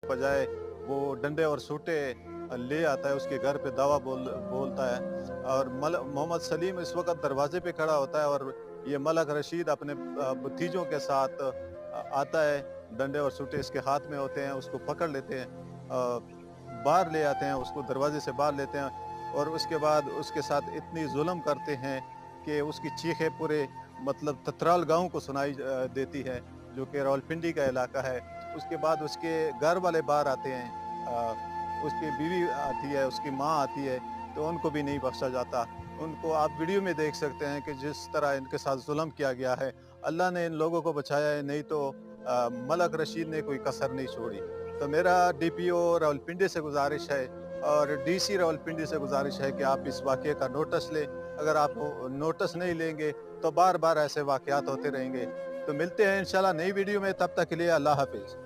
बजाय वो डंडे और सूटे ले आता है, उसके घर पे दावा बोलता है। और मोहम्मद सलीम इस वक्त दरवाजे पे खड़ा होता है, और ये मलक रशीद अपने भतीजों के साथ आता है, डंडे और सूटे इसके हाथ में होते हैं, उसको पकड़ लेते हैं, बाहर ले आते हैं, उसको दरवाजे से बाहर लेते हैं, और उसके बाद उसके साथ इतनी जुल्म करते हैं कि उसकी चीखें पूरे मतलब ततराल गांव को सुनाई देती है, जो कि रावलपिंडी का इलाका है। उसके बाद उसके घर वाले बाहर आते हैं, उसकी बीवी आती है, उसकी माँ आती है, तो उनको भी नहीं बख्शा जाता। उनको आप वीडियो में देख सकते हैं कि जिस तरह इनके साथ जुल्म किया गया है। अल्लाह ने इन लोगों को बचाया है, नहीं तो मलक रशीद ने कोई कसर नहीं छोड़ी। तो मेरा डीपीओ रावलपिंडी से गुजारिश है और डीसी रावलपिंडी से गुजारिश है कि आप इस वाक़ये का नोटिस लें। अगर आप नोटिस नहीं लेंगे तो बार-बार ऐसे वाक़यात होते रहेंगे। तो मिलते हैं इंशाल्लाह नई वीडियो में, तब तक के लिए अल्लाह हाफ़िज़।